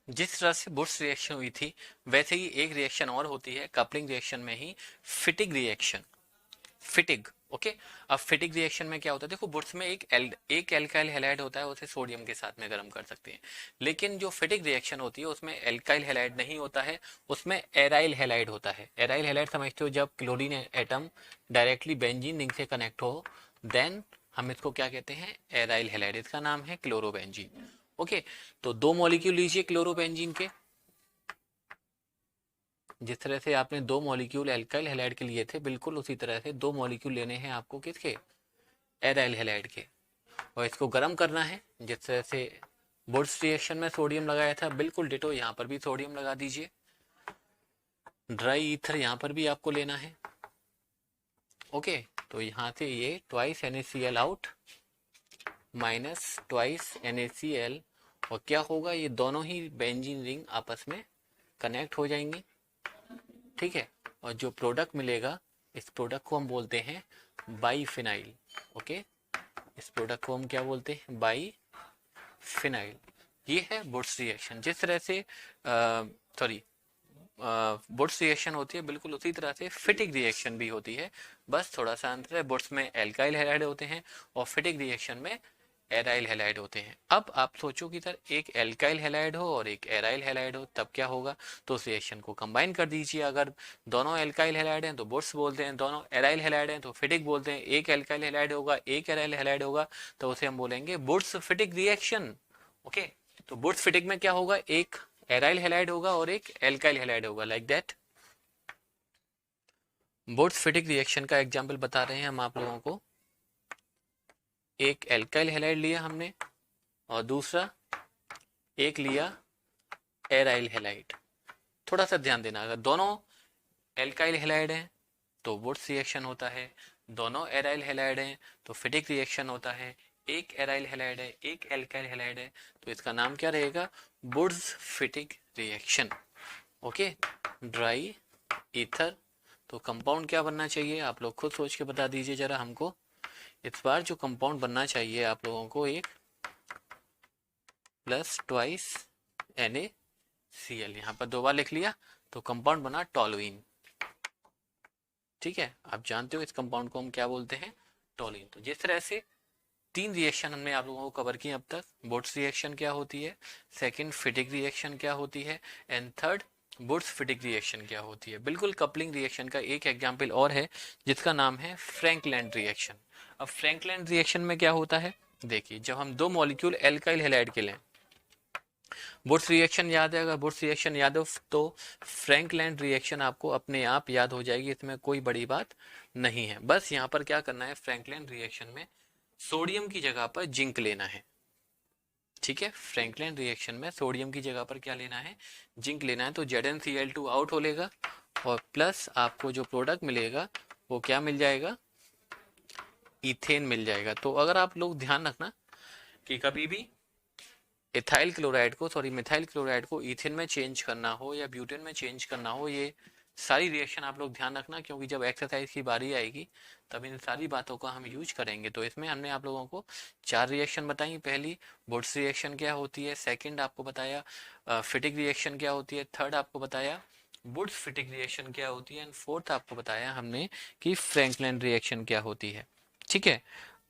जिस तरह से बुश रिएक्शन हुई थी वैसे ही एक रिएक्शन और होती है कपलिंग रिएक्शन में ही, फिटिग रिएक्शन। फिटिग, ओके। अब फिटिग रिएक्शन में क्या होता है, देखो बुर्स में एक एल्काइल हैलाइड होता है, उसे सोडियम के साथ में गर्म कर सकते हैं। लेकिन जो फिटिग रिएक्शन होती है उसमें एल्काइल हैलाइड नहीं होता है, उसमें एराइल हैलाइड होता है। एराइल हैलाइड समझते हो, जब chlorine atom directly benzene ring से कनेक्ट हो, देन हम इसको क्या कहते हैं, एराइल हैलाइड। इसका नाम है क्लोरोबेंजीन, ओके। तो दो मॉलिक्यूल लीजिए क्लोरोबेंजीन के। जिस तरह से आपने दो मॉलिक्यूल एल्काइल हैलाइड के लिए थे, बिल्कुल उसी तरह से दो मॉलिक्यूल लेने हैं आपको, किसके, एराइल हैलाइड के, और इसको गर्म करना है। जिस तरह से बुर्स रिएक्शन में सोडियम लगाया था, बिल्कुल डिटो यहाँ पर भी सोडियम लगा दीजिए। ड्राई ईथर यहाँ पर भी आपको लेना है, ओके। तो यहाँ से ये twice NaCl out minus twice NaCl, और क्या होगा, ये दोनों ही बेंजीन रिंग आपस में कनेक्ट हो जाएंगी, ठीक है। और जो प्रोडक्ट मिलेगा, इस प्रोडक्ट को हम बोलते हैं बाईफिनाइल, ओके। इस प्रोडक्ट को हम क्या बोलते हैं, बाईफिनाइल। ये है बुर्स रिएक्शन। जिस तरह से सॉरी बुर्स रिएक्शन होती है, बिल्कुल उसी तरह से फिटिग रिएक्शन भी होती है, बस थोड़ा सा अंतर है। बुर्स में एल्काइल हैलाइड होते हैं और फिटिग रिएक्शन में एराइल हैलाइड होते हैं। अब आप सोचो कि सर एक एल्काइल हैलाइड हो और एक एराइल हैलाइड हो, तब क्या होगा, तो उस रिएक्शन को कंबाइन कर दीजिए। अगर दोनों एल्काइल हैलाइड हैं तो बुर्स बोलते हैं, दोनों एराइल हैलाइड हैं तो फिटिग बोलते हैं। एक एल्काइल हैलाइड होगा, एक एराइल हैलाइड होगा, तो उसे हम बोलेंगे बुर्स फिटिग रिएक्शन, ओके। तो बुर्स फिटिग में क्या होगा, एक एराइल हैलाइड होगा और एक एल्काइल हैलाइड होगा, लाइक दैट। बुर्स फिटिग रिएक्शन का एग्जांपल बता रहे हैं हम आप लोगों को। एक एल्काइल हैलाइड लिया हमने और दूसरा एक लिया एराइल हैलाइड। थोड़ा सा ध्यान देना, अगर दोनों एल्काइल हैलाइड हैं तो वुड्स रिएक्शन होता है, दोनों एराइल हैलाइड हैं तो फिटिक रिएक्शन होता है। एक एराइल हैलाइड है, एक एल्काइल हैलाइड है, तो इसका नाम क्या रहेगा, Wurtz Fittig reaction, okay. Dry ether, तो कंपाउंड क्या बनना चाहिए, आप लोग खुद सोच के बता दीजिए जरा हमको। इस बार जो कंपाउंड बनना चाहिए आप लोगों को, एक प्लस ट्वाइस NaCl, यहाँ पर दो बार लिख लिया, तो कंपाउंड बना टोलुइन, ठीक है। आप जानते हो इस कंपाउंड को हम क्या बोलते हैं, टोलिन। तो जिस तरह से तीन रिएक्शन हमने आप लोगों को कवर किए अब तक। बोट्स रिएक्शन क्या होती है, सेकंड फिटिक रिएक्शन क्या होती है, एंड थर्ड बोट्स फिटिक रिएक्शन क्या होती है। बिल्कुल कपलिंग रिएक्शन का एक एग्जांपल और है जिसका नाम है फ्रैंकलैंड रिएक्शन। अब फ्रैंकलैंड रिएक्शन में क्या होता है, देखिए जब हम दो मॉलिक्यूल एल्काइल हैलाइड के लें, बुर्स रिएक्शन याद है, अगर बुर्स रिएक्शन याद हो तो फ्रैंकलैंड रिएक्शन आपको अपने आप याद हो जाएगी, इसमें कोई बड़ी बात नहीं है। बस यहाँ पर क्या करना है, फ्रैंकलैंड रिएक्शन में सोडियम की जगह पर जिंक लेना है, ठीक है। फ्रैंकलैंड रिएक्शन में सोडियम की जगह पर क्या लेना है, जिंक लेना है। तो ZnCl2 आउट हो लेगा और प्लस आपको जो प्रोडक्ट मिलेगा वो क्या मिल जाएगा, इथेन मिल जाएगा। तो अगर आप लोग ध्यान रखना कि कभी भी इथाइल क्लोराइड को, सॉरी मिथाइल क्लोराइड को इथेन में चेंज करना हो या ब्यूटेन में चेंज करना हो, ये सारी रिएक्शन आप लोग ध्यान रखना, क्योंकि जब एक्सरसाइज की बारी आएगी तब इन सारी बातों का हम यूज करेंगे। तो इसमें हमने आप लोगों को चार रिएक्शन बताई। पहली वुड्स रिएक्शन क्या होती है, सेकंड आपको बताया फिटिक रिएक्शन क्या होती है, थर्ड आपको बताया वुड्स फिटिक रिएक्शन क्या होती है, एंड फोर्थ आपको बताया हमने कि फ्रैंकलैंड रिएक्शन क्या होती है, ठीक है।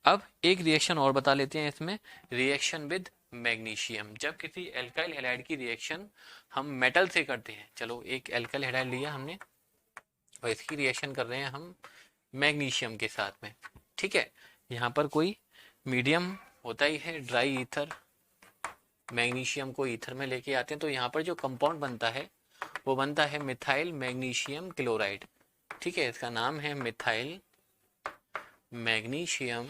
अब एक रिएक्शन और बता लेते हैं इसमें, रिएक्शन विद मैग्नीशियम। जब किसी एल्काइल हैलाइड की रिएक्शन हम मेटल से करते हैं, चलो एक एल्काइल हैलाइड लिया हमने और इसकी रिएक्शन कर रहे हैं हम मैग्नीशियम के साथ में, ठीक है। यहाँ पर कोई मीडियम होता ही है, ड्राई ईथर, मैग्नीशियम को ईथर में लेके आते हैं, तो यहाँ पर जो कंपाउंड बनता है वो बनता है मिथाइल मैग्नीशियम क्लोराइड, ठीक है। इसका नाम है मिथाइल मैग्नीशियम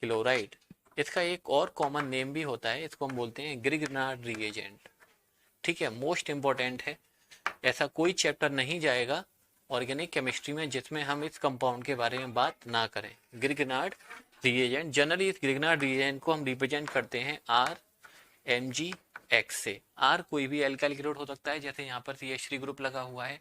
क्लोराइड। इसका एक और कॉमन नेम भी होता है, इसको हम बोलते हैं ग्रिग्नार्ड रिएजेंट, ठीक है। मोस्ट इंपॉर्टेंट है, ऐसा कोई चैप्टर नहीं जाएगा ऑर्गेनिक केमिस्ट्री में जिसमें हम इस कंपाउंड के बारे में बात ना करें, ग्रिग्नार्ड रिएजेंट। जनरली इस ग्रिग्नार्ड रिएजेंट को हम रिप्रेजेंट करते हैं RMgX से। R कोई भी एल्काइल ग्रुप हो सकता है, जैसे यहाँ पर CH3 ग्रुप लगा हुआ है।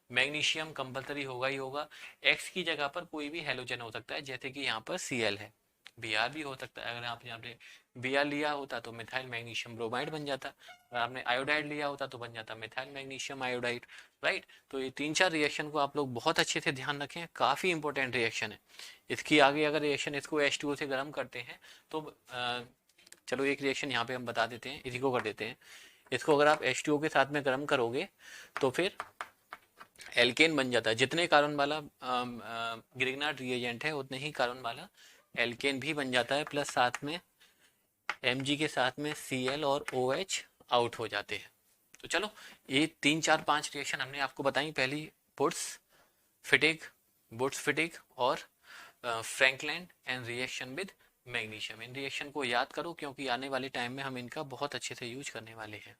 मैग्नीशियम कंपलसरी होगा ही होगा। X की जगह पर कोई भी हेलोजन हो सकता है, जैसे कि यहाँ पर Cl है, बी आर भी हो सकता है। अगर आप यहाँ पे बी आर लिया होता तो मिथाइल मैग्नीशियम ब्रोमाइड बन जाता, अगर आपने आयोडाइड लिया होता तो बन जाता मिथाइल मैग्नीशियम आयोडाइड, राइट। तो ये 3-4 रिएक्शन को आप लोग बहुत अच्छे से ध्यान रखें, काफ़ी इंपॉर्टेंट रिएक्शन है। इसकी आगे अगर रिएक्शन इसको H2O से गर्म करते हैं तो चलो एक रिएक्शन यहाँ पे हम बता देते हैं, इसी को कर देते हैं। इसको अगर आप H2O के साथ में गर्म करोगे तो फिर एल्केन बन जाता है। जितने कार्बन वाला ग्रिग्नार्ड रिएजेंट है उतने ही कार्बन वाला एल्केन भी बन जाता है, प्लस साथ में Mg के साथ में Cl और OH आउट हो जाते हैं। तो चलो ये 3-4-5 रिएक्शन हमने आपको बताई। पहली बुट्स फिटिक, और Frankland and reaction with magnesium. In reaction को याद करो क्योंकि आने वाले टाइम में हम इनका बहुत अच्छे से यूज करने वाले हैं।